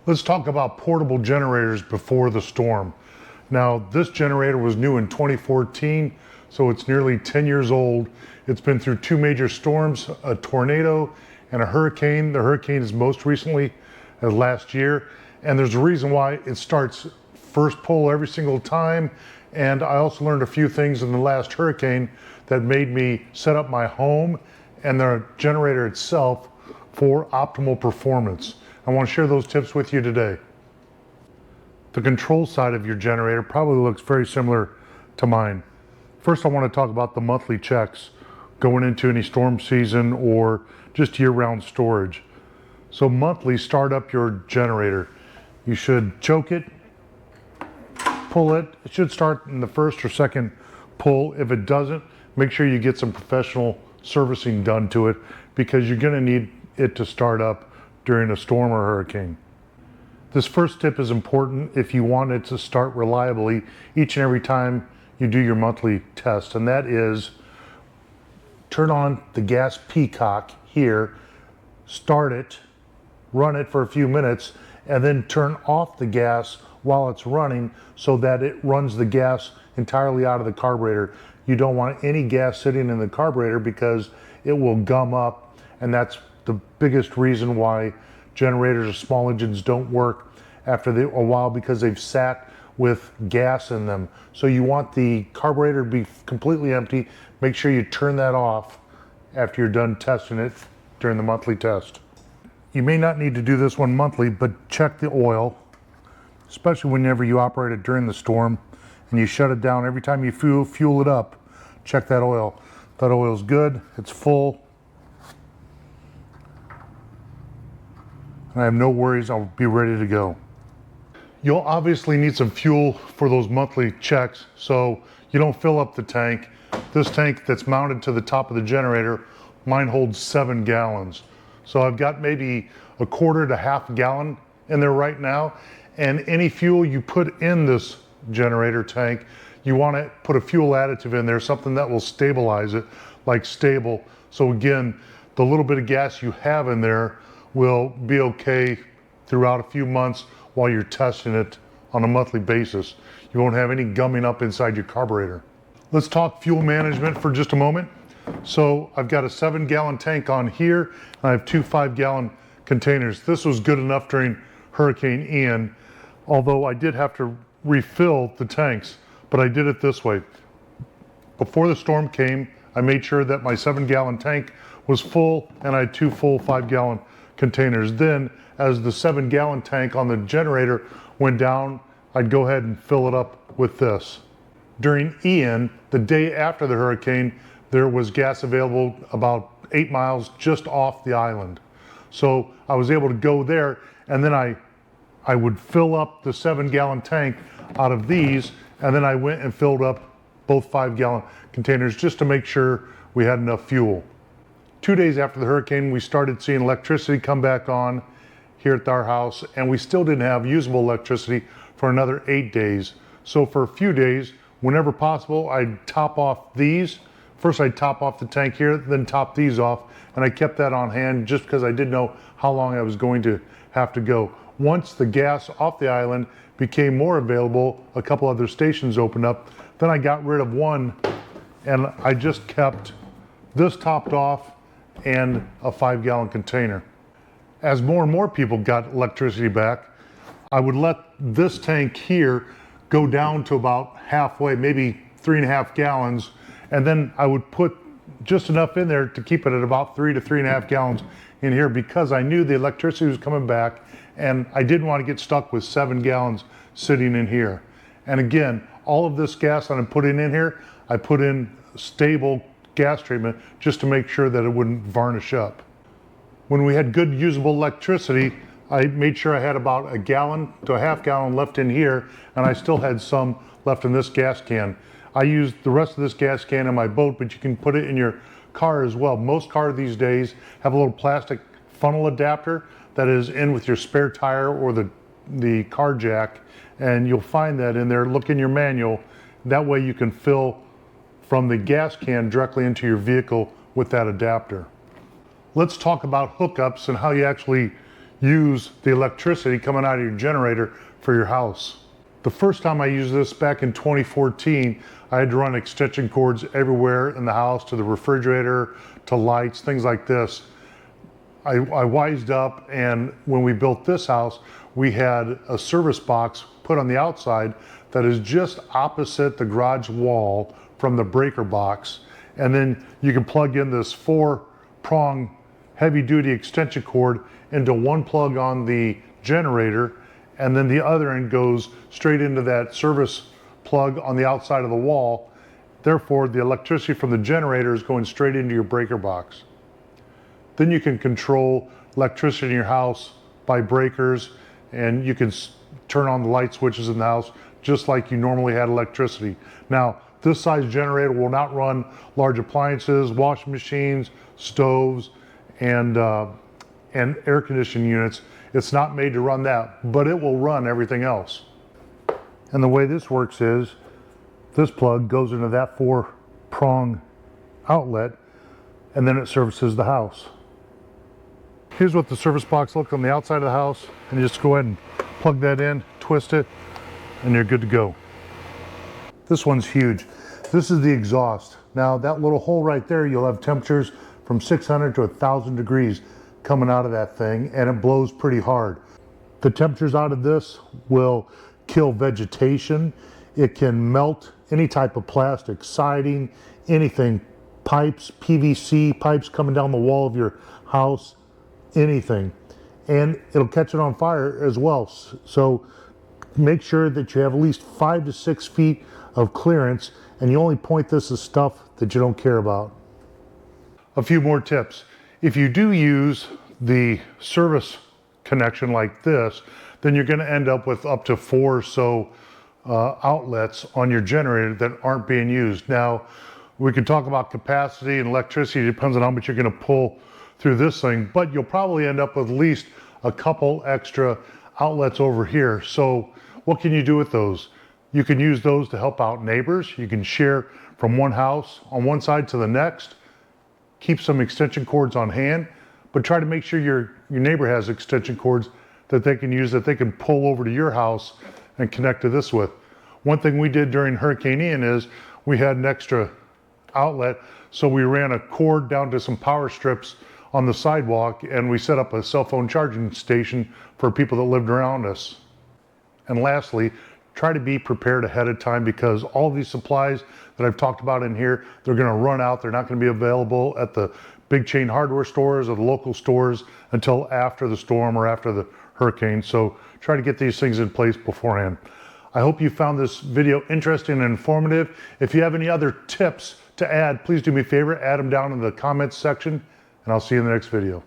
Let's talk about portable generators before the storm. Now, this generator was new in 2014, so it's nearly 10 years old. It's been through two major storms, a tornado and a hurricane. The hurricane is most recently last year, and there's a reason why it starts first pull every single time. And I also learned a few things in the last hurricane that made me set up my home and the generator itself for optimal performance. I want to share those tips with you today. The control side of your generator probably looks very similar to mine. First, I want to talk about the monthly checks going into any storm season or just year-round storage. So monthly, start up your generator. You should choke it, pull it. It should start in the first or second pull. If it doesn't, make sure you get some professional servicing done to it, because you're going to need it to start up during a storm or hurricane. This first tip is important if you want it to start reliably each and every time you do your monthly test, and that is turn on the gas peacock here, start it, run it for a few minutes, and then turn off the gas while it's running so that it runs the gas entirely out of the carburetor. You don't want any gas sitting in the carburetor because it will gum up, and that's the biggest reason why generators or small engines don't work after a while, because they've sat with gas in them. So you want the carburetor to be completely empty. Make sure you turn that off after you're done testing it during the monthly test. You may not need to do this one monthly, but check the oil, especially whenever you operate it during the storm and you shut it down. Every time you fuel it up, check that oil. That oil's good, it's full, and I have no worries, I'll be ready to go. You'll obviously need some fuel for those monthly checks, so you don't fill up the tank. This tank that's mounted to the top of the generator, mine holds 7 gallons. So I've got maybe a quarter to half a gallon in there right now, and any fuel you put in this generator tank, you want to put a fuel additive in there, something that will stabilize it, like Stable. So again, the little bit of gas you have in there will be okay throughout a few months while you're testing it on a monthly basis. You won't have any gumming up inside your carburetor. Let's talk fuel management for just a moment. So I've got a 7-gallon tank on here, and I have 2 5-gallon containers. This was good enough during Hurricane Ian, although I did have to refill the tanks, but I did it this way. Before the storm came, I made sure that my 7-gallon tank was full, and I had 2 full 5-gallon containers. Then, as the 7-gallon tank on the generator went down, I'd go ahead and fill it up with this. During Ian, the day after the hurricane, there was gas available about 8 miles just off the island. So I was able to go there, and then I would fill up the 7-gallon tank out of these, and then I went and filled up both 5-gallon containers just to make sure we had enough fuel. 2 days after the hurricane, we started seeing electricity come back on here at our house, and we still didn't have usable electricity for another 8 days. So for a few days, whenever possible, I'd top off these. First I'd top off the tank here, then top these off, and I kept that on hand just because I didn't know how long I was going to have to go. Once the gas off the island became more available, a couple other stations opened up, then I got rid of one, and I just kept this topped off and a 5-gallon container. As more and more people got electricity back, I would let this tank here go down to about halfway, maybe 3.5 gallons, and then I would put just enough in there to keep it at about 3 to 3.5 gallons in here, because I knew the electricity was coming back and I didn't want to get stuck with 7 gallons sitting in here. And again, all of this gas that I'm putting in here, I put in Stable gas treatment just to make sure that it wouldn't varnish up. When we had good usable electricity, I made sure I had about a gallon to a half gallon left in here, and I still had some left in this gas can. I used the rest of this gas can in my boat, but you can put it in your car as well. Most cars these days have a little plastic funnel adapter that is in with your spare tire or the car jack, and you'll find that in there. Look in your manual. That way you can fill from the gas can directly into your vehicle with that adapter. Let's talk about hookups and how you actually use the electricity coming out of your generator for your house. The first time I used this back in 2014, I had to run extension cords everywhere in the house, to the refrigerator, to lights, things like this. I wised up, and when we built this house, we had a service box put on the outside that is just opposite the garage wall from the breaker box. And then you can plug in this 4-prong heavy-duty extension cord into one plug on the generator, and then the other end goes straight into that service plug on the outside of the wall. Therefore, the electricity from the generator is going straight into your breaker box. Then you can control electricity in your house by breakers, and you can turn on the light switches in the house just like you normally had electricity. Now, this size generator will not run large appliances, washing machines, stoves, and air conditioning units. It's not made to run that, but it will run everything else. And the way this works is this plug goes into that 4-prong outlet, and then it services the house. Here's what the service box looks on the outside of the house, and you just go ahead and plug that in, twist it, and you're good to go. This one's huge. This is the exhaust. Now that little hole right there, you'll have temperatures from 600 to 1,000 degrees coming out of that thing, and it blows pretty hard. The temperatures out of this will kill vegetation. It can melt any type of plastic, siding, anything, pipes, PVC pipes coming down the wall of your house, anything. And it'll catch it on fire as well. So make sure that you have at least 5 to 6 feet of clearance, and you only point this at stuff that you don't care about. A few more tips. If you do use the service connection like this, then you're going to end up with up to 4 or so outlets on your generator that aren't being used. Now, we can talk about capacity and electricity. It depends on how much you're going to pull through this thing, but you'll probably end up with at least a couple extra outlets over here. So what can you do with those? You can use those to help out neighbors. You can share from one house on one side to the next. Keep some extension cords on hand, but try to make sure your neighbor has extension cords that they can use, that they can pull over to your house and connect to this with. One thing we did during Hurricane Ian is we had an extra outlet, so we ran a cord down to some power strips on the sidewalk, and we set up a cell phone charging station for people that lived around us. And lastly, try to be prepared ahead of time, because all these supplies that I've talked about in here, they're going to run out. They're not going to be available at the big chain hardware stores or the local stores until after the storm or after the hurricane. So try to get these things in place beforehand. I hope you found this video interesting and informative. If you have any other tips to add, please do me a favor, add them down in the comments section, and I'll see you in the next video.